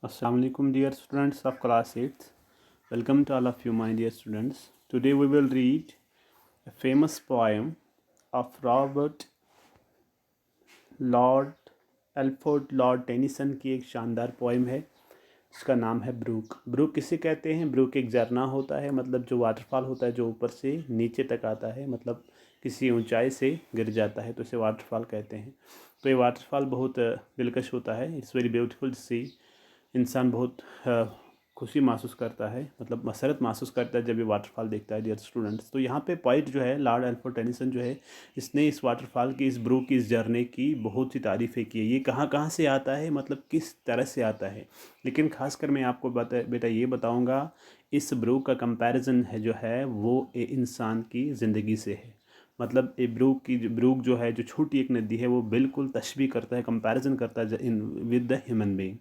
Assalamu alaikum dear students of class 8th. Welcome to all of you my dear students. Today we will read a famous poem of Robert Lord Alfred Lord Tennyson की एक शानदार poem है। इसका नाम है Brooke. Brooke किसे कहते हैं? ब्रूक एक झरना होता है, मतलब जो वाटरफॉल होता है जो ऊपर से नीचे तक आता है, मतलब किसी ऊंचाई से गिर जाता है तो इसे वाटरफॉल कहते हैं। तो ये वाटरफॉल बहुत दिलकश होता है। इट्स वेरी ब्यूटीफुल टू सी। इंसान बहुत खुशी महसूस करता है, मतलब मसरत महसूस करता है जब ये वाटरफॉल देखता है डियर स्टूडेंट्स। तो यहाँ पे पॉइंट जो है लॉर्ड एल्फ्रेड टेनिसन जो है, इसने इस वाटरफॉल की, इस ब्रूक की, इस झरने की बहुत सी तारीफ़ें की है। ये कहाँ कहाँ से आता है, मतलब किस तरह से आता है, लेकिन खासकर मैं आपको बेटा ये बताऊँगा, इस ब्रूक का कंपैरिजन है जो है वो इंसान की ज़िंदगी से है। मतलब ये ब्रूक जो है, जो छोटी एक नदी है, वो बिल्कुल तशबीह करता है, कंपैरिजन करता है in with the human being.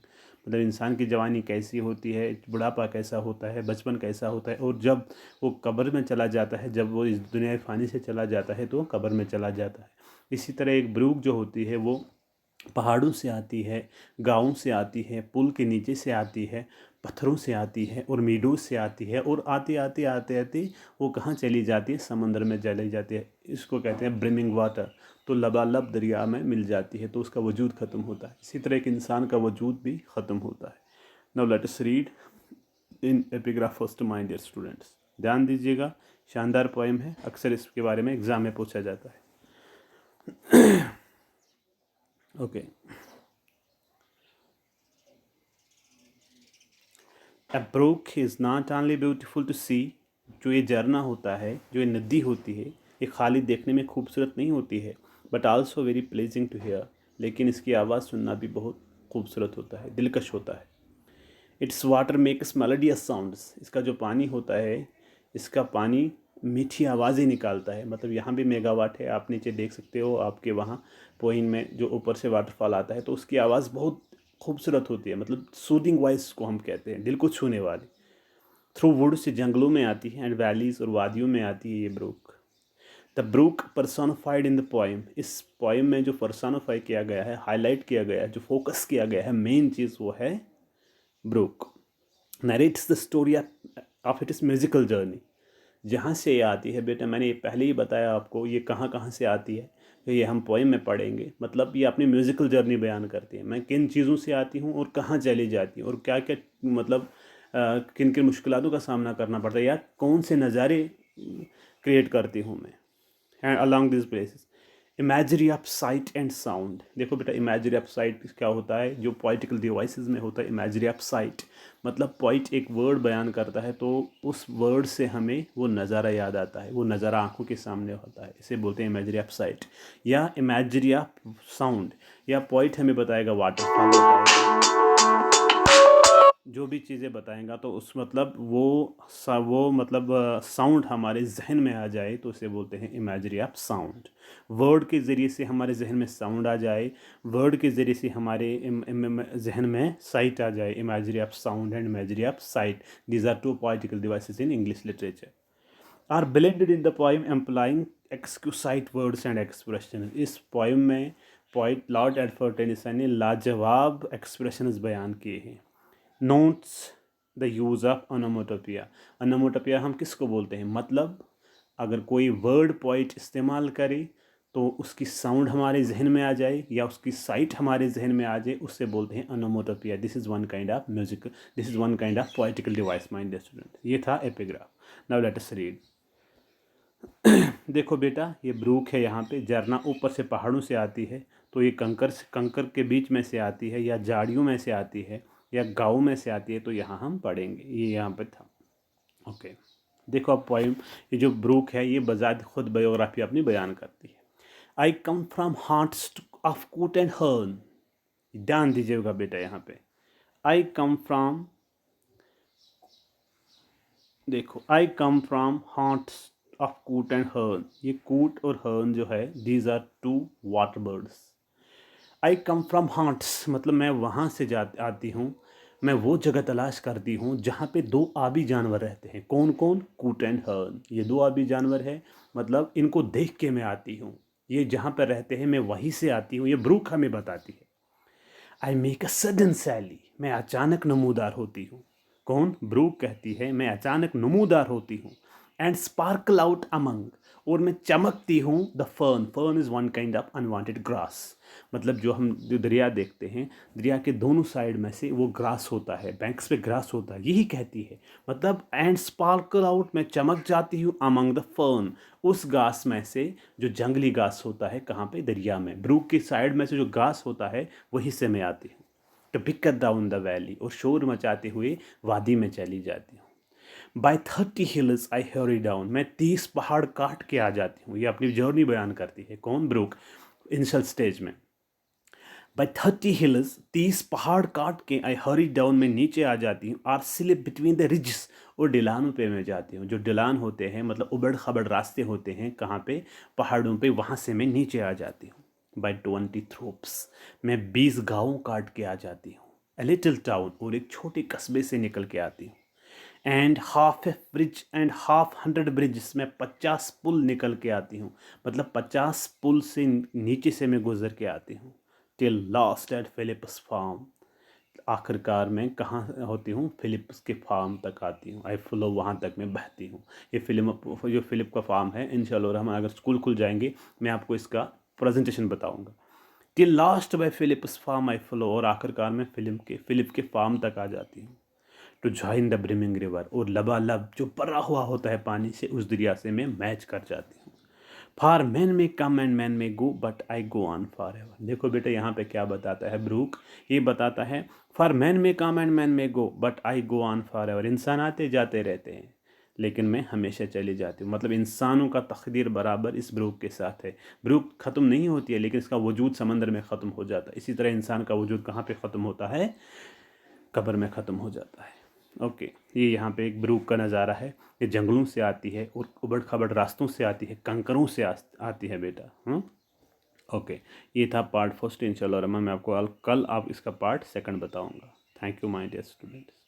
मतलब इंसान की जवानी कैसी होती है, बुढ़ापा कैसा होता है, बचपन कैसा होता है, और जब वो कब्र में चला जाता है, जब वो इस दुनिया फ़ानी से चला जाता है तो कब्र में चला जाता है। इसी तरह एक ब्रूक जो होती है वो पहाड़ों से आती है, गाँव से आती है, पुल के नीचे से आती है, पत्थरों से आती है और मीडोज से आती है, और आते आते आते आते वो कहाँ चली जाती है? समंदर में चली जाती है। इसको कहते हैं ब्रिमिंग वाटर। तो लबालब दरिया में मिल जाती है तो उसका वजूद ख़त्म होता है। इसी तरह एक इंसान का वजूद भी ख़त्म होता है। Now let us read in epigraph first my dear students. ध्यान दीजिएगा, शानदार पोएम है, अक्सर इसके बारे में एग्ज़ाम में पूछा जाता है। Okay. A brook is not only beautiful to see. जो ये झरना होता है, जो ये नदी होती है, ये खाली देखने में खूबसूरत नहीं होती है, but also very pleasing to hear. लेकिन इसकी आवाज़ सुनना भी बहुत खूबसूरत होता है, दिलकश होता है। It's water makes melodious sounds. इसका जो पानी होता है, इसका पानी मीठी आवाज़ें निकालता है। मतलब यहाँ भी मेगावाट है, आप नीचे देख सकते हो, आपके वहाँ पोइन में जो ऊपर से वाटरफॉल आता है तो उसकी आवाज़ बहुत खूबसूरत होती है, मतलब सूदिंग वॉइस को हम कहते हैं, दिल को छूने वाली। थ्रू वुड से जंगलों में आती है एंड वैलीज और वादियों में आती है ये brook. The brook personified in the poem. इस पोइम में जो पर्सोनिफाई किया गया है, हाईलाइट किया गया है, जो फोकस किया गया है, मेन चीज़ वो है brook. Narrates the story of its musical journey. जहाँ से ये आती है बेटा, मैंने ये पहले ही बताया आपको, ये कहाँ कहाँ से आती है, तो ये हम पोइम में पढ़ेंगे। मतलब ये अपनी म्यूज़िकल जर्नी बयान करती है, मैं किन चीज़ों से आती हूँ और कहाँ चली जाती हूँ, और क्या क्या, मतलब किन किन मुश्किलों का सामना करना पड़ता है, या कौन से नज़ारे क्रिएट करती हूँ मैं and along this places. Imagery of site and sound. देखो बेटा, इमेजरी ऑफ साइट क्या होता है? जो पोइटिकल डिवाइसेस में होता है इमेजरी ऑफ साइट, मतलब पोइट एक वर्ड बयान करता है तो उस वर्ड से हमें वो नज़ारा याद आता है, वो नज़ारा आंखों के सामने होता है, इसे बोलते हैं इमेजरी ऑफ साइट। या इमेजरी ऑफ साउंड, या पोइट हमें बताएगा वाटरफॉल बताएगा, जो भी चीज़ें बताएगा तो उस मतलब वो मतलब साउंड हमारे जहन में आ जाए तो उसे बोलते हैं इमेजरी ऑफ साउंड। वर्ड के ज़रिए से हमारे जहन में साउंड आ जाए, वर्ड के ज़रिए से हमारे जहन में साइट आ जाए, imagery of sound and imagery of sight. These are two poetical devices in English literature are blended in the poem employing exquisite words and expression. इस पोइम में पोइट लॉर्ड एल्फ्रेड टेनिसन ने लाजवाब expressions बयान किए हैं। Notes the use of onomatopoeia. Onomatopoeia हम किसको बोलते हैं? मतलब अगर कोई वर्ड पोइट इस्तेमाल करे तो उसकी साउंड हमारे जहन में आ जाए या उसकी साइट हमारे जहन में आ जाए, उससे बोलते हैं onomatopoeia. This is one kind of music, this is one kind of poetical device my dear student. ये था epigraph. Now let us read. देखो बेटा, ये ब्रूक है, यहाँ पे झरना ऊपर से पहाड़ों से आती है, तो ये कंकर के बीच में से आती है, या झाड़ियों में से आती है, या गाँव में से आती है, तो यहाँ हम पढ़ेंगे। ये यहाँ पे था। ओके, देखो अब पोइम, ये जो ब्रूक है ये बजात खुद बायोग्राफी अपनी बयान करती है। आई come from hearts of coot and हर्न। ध्यान दीजिएगा बेटा यहाँ पे, आई कम फ्राम, देखो, I come from hearts of coot and hern. ये कूट और हर्न जो है, these are two water birds. I come from hearts मतलब मैं वहाँ से आती हूँ, मैं वो जगह तलाश करती हूँ जहाँ पे दो आबी जानवर रहते हैं। कौन कौन? कूट एंड हर्न, ये दो आबी जानवर है, मतलब इनको देख के मैं आती हूँ। ये जहाँ पर रहते हैं मैं वहीं से आती हूँ, ये ब्रूक हमें बताती है। आई मेक अ सडन सैली, मैं अचानक नमूदार होती हूँ। कौन? ब्रूक कहती है मैं अचानक नमूदार होती हूँ। एंड स्पार्कल आउट अमंग, और मैं चमकती हूँ the fern. Fern is one kind of unwanted grass, मतलब जो दरिया देखते हैं, दरिया के दोनों साइड में से वो ग्रास होता है, बैंक्स पे ग्रास होता है, यही कहती है। मतलब एंड स्पार्कल आउट, मैं चमक जाती हूँ अमंग द फर्न, उस घास में से जो जंगली घास होता है, कहाँ पे? दरिया में। ब्रूक की साइड में से जो घास होता है वहीं से मैं आती हूँ। To pick down the valley, और शोर मचाते हुए वादी में चली जाती हूँ। By 30 hills I hurry down, मैं 30 पहाड़ काट के आ जाती हूँ। ये अपनी जर्नी बयान करती है। कौन? ब्रूक, इनिशियल स्टेज में। बाय 30 हिल्स, 30 पहाड़ काट के आई हरी डाउन, में नीचे आ जाती हूँ। Or slip between the ridges, और ढलानों पे मैं जाती हूँ। जो ढलान होते हैं मतलब उबड़ खबड़ रास्ते होते हैं, कहाँ पे? पहाड़ों पे, वहाँ से मैं नीचे आ जाती हूँ। बाय 20 थ्रोप्स, मैं 20 गाँवों काट के आ जाती हूँ। ए लिटिल टाउन, और एक छोटे कस्बे से निकल के आती हूँ। And half A bridge and half 100 bridge, में 50 पुल निकल के आती हूँ, मतलब 50 पुल से नीचे से मैं गुजर के आती हूँ। Till last at Philip's farm, आखिरकार मैं कहाँ होती हूँ? फिलिप्स के फार्म तक आती हूँ। आई फ्लो, वहाँ तक मैं बहती हूँ। ये जो फिलिप का फार्म है, इंशाल्लाह हम अगर स्कूल खुल जाएंगे मैं आपको इसका प्रेजेंटेशन बताऊँगा। Till last by Philip's farm I flow, और आखिरकार मैं फिलिप के फार्म तक आ जाती हूँ। To join the brimming river, और लबालब जो भरा हुआ होता है पानी से, उस दरिया से मैं मैच कर जाती हूँ। फार मैन में कम and men may go, but I go on for ever. देखो बेटे यहाँ पे क्या बताता है ब्रूक, ये बताता है फार मैन में कम and men may go, but I go on for ever. इंसान आते जाते रहते हैं, लेकिन मैं हमेशा चली जाती हूँ। मतलब इंसानों का तकदीर बराबर इस ब्रूक के साथ है। ब्रूक ख़त्म नहीं होती है, लेकिन इसका वजूद समंदर में ख़त्म हो जाता है। इसी तरह इंसान का वजूद कहाँ पे ख़त्म होता है? कब्र में ख़त्म हो जाता है। ओके, ये यहाँ पे एक ब्रूक का नज़ारा है। ये जंगलों से आती है और उबड़ खबड़ रास्तों से आती है, कंकरों से आती है बेटा। ओके, ये था पार्ट फर्स्ट। इंशाल्लाह रहमान मैं आपको कल आप इसका पार्ट सेकंड बताऊंगा। Thank you my dear students.